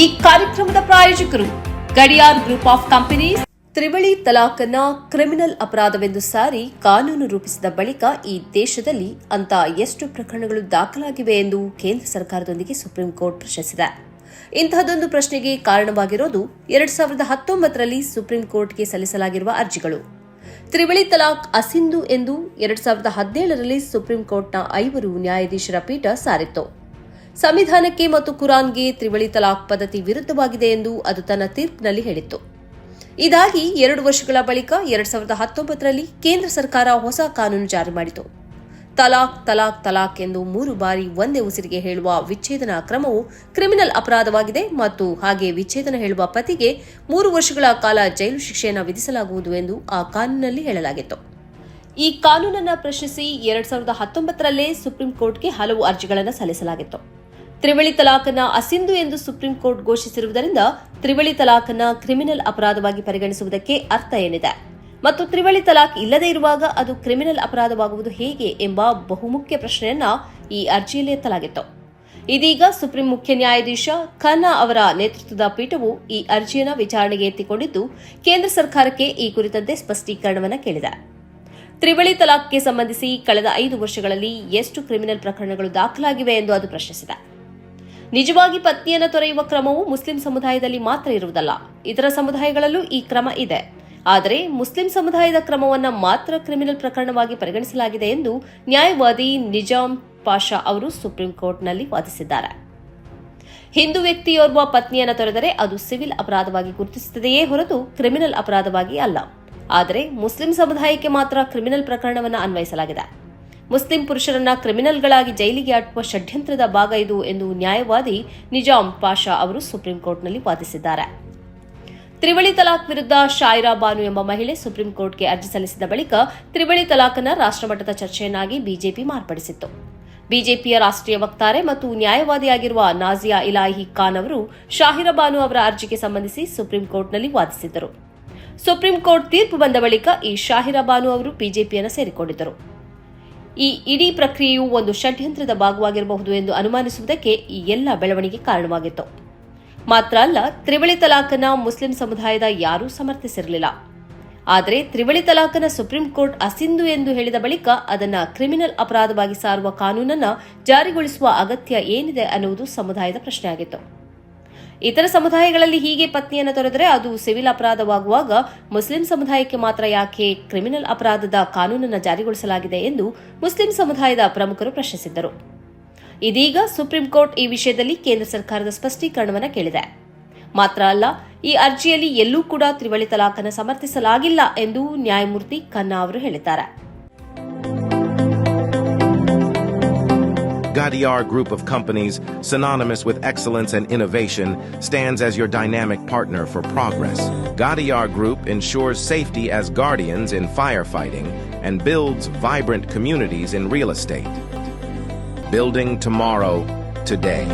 ಈ ಕಾರ್ಯಕ್ರಮದ ಪ್ರಾಯೋಜಕರು ಗಡಿಯಾರ್ ಗ್ರೂಪ್ ಆಫ್ ಕಂಪನೀಸ್. ತ್ರಿವಳಿ ತಲಾಖ್ ಕ್ರಿಮಿನಲ್ ಅಪರಾಧವೆಂದು ಸಾರಿ ಕಾನೂನು ರೂಪಿಸಿದ ಬಳಿಕ ಈ ದೇಶದಲ್ಲಿ ಅಂತ ಎಷ್ಟು ಪ್ರಕರಣಗಳು ದಾಖಲಾಗಿವೆ ಎಂದು ಕೇಂದ್ರ ಸರ್ಕಾರದೊಂದಿಗೆ ಸುಪ್ರೀಂ ಕೋರ್ಟ್ ಪ್ರಶ್ನಿಸಿದೆ. ಇಂತಹದೊಂದು ಪ್ರಶ್ನೆಗೆ ಕಾರಣವಾಗಿರೋದು 2019ರಲ್ಲಿ ಸುಪ್ರೀಂ ಕೋರ್ಟ್ಗೆ ಸಲ್ಲಿಸಲಾಗಿರುವ ಅರ್ಜಿಗಳು. ತ್ರಿವಳಿ ತಲಾಖ್ ಅಸಿಂಧು ಎಂದು 2017ರಲ್ಲಿ ಸುಪ್ರೀಂ ಕೋರ್ಟ್ನ 5 ನ್ಯಾಯಾಧೀಶರ ಪೀಠ ಸಾರಿತ್ತು. ಸಂವಿಧಾನಕ್ಕೆ ಮತ್ತು ಕುರಾನ್ಗೆ ತ್ರಿವಳಿ ತಲಾಖ್ ಪದ್ಧತಿ ವಿರುದ್ಧವಾಗಿದೆ ಎಂದು ಅದು ತನ್ನ ತೀರ್ಪಿನಲ್ಲಿ ಹೇಳಿತ್ತು. ಇದಾಗಿ 2 ವರ್ಷಗಳ ಬಳಿಕ 2019ರಲ್ಲಿ ಕೇಂದ್ರ ಸರ್ಕಾರ ಹೊಸ ಕಾನೂನು ಜಾರಿ ಮಾಡಿತು. ತಲಾಖ್ ತಲಾಖ್ ತಲಾಖ್ ಎಂದು 3 ಬಾರಿ ಒಂದೇ ಉಸಿರಿಗೆ ಹೇಳುವ ವಿಚ್ಛೇದನ ಕ್ರಮವು ಕ್ರಿಮಿನಲ್ ಅಪರಾಧವಾಗಿದೆ ಮತ್ತು ಹಾಗೆ ವಿಚ್ಛೇದನ ಹೇಳುವ ಪತಿಗೆ 3 ವರ್ಷಗಳ ಕಾಲ ಜೈಲು ಶಿಕ್ಷೆಯನ್ನು ವಿಧಿಸಲಾಗುವುದು ಎಂದು ಆ ಕಾನೂನಿನಲ್ಲಿ ಹೇಳಲಾಗಿತ್ತು. ಈ ಕಾನೂನನ್ನು ಪ್ರಶ್ನಿಸಿ 2019ರಲ್ಲೇ ಸುಪ್ರೀಂ ಕೋರ್ಟ್ಗೆ ಹಲವು ಅರ್ಜಿಗಳನ್ನು ಸಲ್ಲಿಸಲಾಗಿತ್ತು. ತ್ರಿವಳಿ ತಲಾಖ್ ಅಸಿಂಧು ಎಂದು ಸುಪ್ರೀಂ ಕೋರ್ಟ್ ಘೋಷಿಸಿರುವುದರಿಂದ ತ್ರಿವಳಿ ತಲಾಖ್ ಕ್ರಿಮಿನಲ್ ಅಪರಾಧವಾಗಿ ಪರಿಗಣಿಸುವುದಕ್ಕೆ ಅರ್ಥ ಏನಿದೆ ಮತ್ತು ತ್ರಿವಳಿ ತಲಾಖ್ ಇಲ್ಲದೇ ಇರುವಾಗ ಅದು ಕ್ರಿಮಿನಲ್ ಅಪರಾಧವಾಗುವುದು ಹೇಗೆ ಎಂಬ ಬಹುಮುಖ್ಯ ಪ್ರಶ್ನೆಯನ್ನ ಈ ಅರ್ಜಿಯಲ್ಲಿ ಎತ್ತಲಾಗಿತ್ತು. ಇದೀಗ ಸುಪ್ರೀಂ ಮುಖ್ಯ ನ್ಯಾಯಾಧೀಶ ಖನ್ನಾ ಅವರ ನೇತೃತ್ವದ ಪೀಠವು ಈ ಅರ್ಜಿಯನ್ನು ವಿಚಾರಣೆಗೆ ಎತ್ತಿಕೊಂಡಿದ್ದು ಕೇಂದ್ರ ಸರ್ಕಾರಕ್ಕೆ ಈ ಕುರಿತಂತೆ ಸ್ಪಷ್ಟೀಕರಣವನ್ನು ಕೇಳಿದೆ. ತ್ರಿವಳಿ ತಲಾಖ್ಗೆ ಸಂಬಂಧಿಸಿ ಕಳೆದ 5 ವರ್ಷಗಳಲ್ಲಿ ಎಷ್ಟು ಕ್ರಿಮಿನಲ್ ಪ್ರಕರಣಗಳು ದಾಖಲಾಗಿವೆ ಎಂದು ಅದು ಪ್ರಶ್ನಿಸಿದೆ. ನಿಜವಾಗಿ ಪತ್ನಿಯನ್ನು ತೊರೆಯುವ ಕ್ರಮವು ಮುಸ್ಲಿಂ ಸಮುದಾಯದಲ್ಲಿ ಮಾತ್ರ ಇರುವುದಲ್ಲ, ಇತರ ಸಮುದಾಯಗಳಲ್ಲೂ ಈ ಕ್ರಮ ಇದೆ. ಆದರೆ ಮುಸ್ಲಿಂ ಸಮುದಾಯದ ಕ್ರಮವನ್ನು ಮಾತ್ರ ಕ್ರಿಮಿನಲ್ ಪ್ರಕರಣವಾಗಿ ಪರಿಗಣಿಸಲಾಗಿದೆ ಎಂದು ನ್ಯಾಯವಾದಿ ನಿಜಾಮ್ ಪಾಷಾ ಅವರು ಸುಪ್ರೀಂ ಕೋರ್ಟ್ನಲ್ಲಿ ವಾದಿಸಿದ್ದಾರೆ. ಹಿಂದೂ ವ್ಯಕ್ತಿಯೋರ್ವ ಪತ್ನಿಯನ್ನು ತೊರೆದರೆ ಅದು ಸಿವಿಲ್ ಅಪರಾಧವಾಗಿ ಗುರುತಿಸುತ್ತದೆಯೇ ಹೊರತು ಕ್ರಿಮಿನಲ್ ಅಪರಾಧವಾಗಿ ಅಲ್ಲ. ಆದರೆ ಮುಸ್ಲಿಂ ಸಮುದಾಯಕ್ಕೆ ಮಾತ್ರ ಕ್ರಿಮಿನಲ್ ಪ್ರಕರಣವನ್ನು ಅನ್ವಯಿಸಲಾಗಿದೆ. ಮುಸ್ಲಿಂ ಪುರುಷರನ್ನ ಕ್ರಿಮಿನಲ್ಗಳಾಗಿ ಜೈಲಿಗೆ ಅಟ್ಟುವ ಷಡ್ಯಂತ್ರದ ಭಾಗ ಇದು ಎಂದು ನ್ಯಾಯವಾದಿ ನಿಜಾಮ್ ಪಾಷಾ ಅವರು ಸುಪ್ರೀಂ ಕೋರ್ಟ್ನಲ್ಲಿ ವಾದಿಸಿದ್ದಾರೆ. ತ್ರಿವಳಿ ತಲಾಖ್ ವಿರುದ್ಧ ಶಾಯಿರಾ ಬಾನು ಎಂಬ ಮಹಿಳೆ ಸುಪ್ರೀಂ ಕೋರ್ಟ್ಗೆ ಅರ್ಜಿ ಸಲ್ಲಿಸಿದ ಬಳಿಕ ತ್ರಿವಳಿ ತಲಾಖ್ನ ರಾಷ್ಟ್ರಮಟ್ಟದ ಚರ್ಚೆಯನ್ನಾಗಿ ಬಿಜೆಪಿ ಮಾರ್ಪಡಿಸಿತ್ತು. ಬಿಜೆಪಿಯ ರಾಷ್ಟ್ರೀಯ ವಕ್ತಾರೆ ಮತ್ತು ನ್ಯಾಯವಾದಿಯಾಗಿರುವ ನಾಜಿಯಾ ಇಲಾಹಿ ಖಾನ್ ಅವರು ಶಾಹಿರಾ ಬಾನು ಅವರ ಅರ್ಜಿಗೆ ಸಂಬಂಧಿಸಿ ಸುಪ್ರೀಂ ಕೋರ್ಟ್ನಲ್ಲಿ ವಾದಿಸಿದ್ದರು. ಸುಪ್ರೀಂ ಕೋರ್ಟ್ ತೀರ್ಪು ಬಂದ ಬಳಿಕ ಈ ಶಾಹಿರಾ ಬಾನು ಅವರು ಬಿಜೆಪಿಯನ್ನು ಸೇರಿಕೊಂಡಿದ್ದರು. ಈ ಇಡೀ ಪ್ರಕ್ರಿಯೆಯು ಒಂದು ಷಡ್ಯಂತ್ರದ ಭಾಗವಾಗಿರಬಹುದು ಎಂದು ಅನುಮಾನಿಸುವುದಕ್ಕೆ ಈ ಎಲ್ಲ ಬೆಳವಣಿಗೆ ಕಾರಣವಾಗಿತ್ತು. ಮಾತ್ರ ಅಲ್ಲ, ತ್ರಿವಳಿ ತಲಾಖ್ ಮುಸ್ಲಿಂ ಸಮುದಾಯದ ಯಾರೂ ಸಮರ್ಥಿಸಿರಲಿಲ್ಲ. ಆದರೆ ತ್ರಿವಳಿ ತಲಾಖ್ ಸುಪ್ರೀಂ ಕೋರ್ಟ್ ಅಸಿಂಧು ಎಂದು ಹೇಳಿದ ಬಳಿಕ ಅದನ್ನು ಕ್ರಿಮಿನಲ್ ಅಪರಾಧವಾಗಿ ಸಾರುವ ಕಾನೂನನ್ನು ಜಾರಿಗೊಳಿಸುವ ಅಗತ್ಯ ಏನಿದೆ ಅನ್ನುವುದು ಸಮುದಾಯದ ಪ್ರಶ್ನೆಯಾಗಿತ್ತು. ಇತರ ಸಮುದಾಯಗಳಲ್ಲಿ ಹೀಗೆ ಪತ್ನಿಯನ್ನು ತೊರೆದರೆ ಅದು ಸಿವಿಲ್ ಅಪರಾಧವಾಗುವಾಗ ಮುಸ್ಲಿಂ ಸಮುದಾಯಕ್ಕೆ ಮಾತ್ರ ಯಾಕೆ ಕ್ರಿಮಿನಲ್ ಅಪರಾಧದ ಕಾನೂನನ್ನು ಜಾರಿಗೊಳಿಸಲಾಗಿದೆ ಎಂದು ಮುಸ್ಲಿಂ ಸಮುದಾಯದ ಪ್ರಮುಖರು ಪ್ರಶ್ನಿಸಿದ್ದರು. ಇದೀಗ ಸುಪ್ರೀಂ ಕೋರ್ಟ್ ಈ ವಿಷಯದಲ್ಲಿ ಕೇಂದ್ರ ಸರ್ಕಾರದ ಸ್ಪಷ್ಟೀಕರಣವನ್ನು ಕೇಳಿದೆ. ಮಾತ್ರ ಅಲ್ಲ, ಈ ಅರ್ಜಿಯಲ್ಲಿ ಎಲ್ಲೂ ಕೂಡ ತ್ರಿವಳಿ ತಲಾಖ್ ಸಮರ್ಥಿಸಲಾಗಿಲ್ಲ ಎಂದು ನ್ಯಾಯಮೂರ್ತಿ ಖನ್ನಾ ಅವರು ಹೇಳಿದ್ದಾರೆ. Gadiar Group of Companies, synonymous with excellence and innovation, stands as your dynamic partner for progress. Gadiar Group ensures safety as guardians in firefighting and builds vibrant communities in real estate. Building tomorrow, today.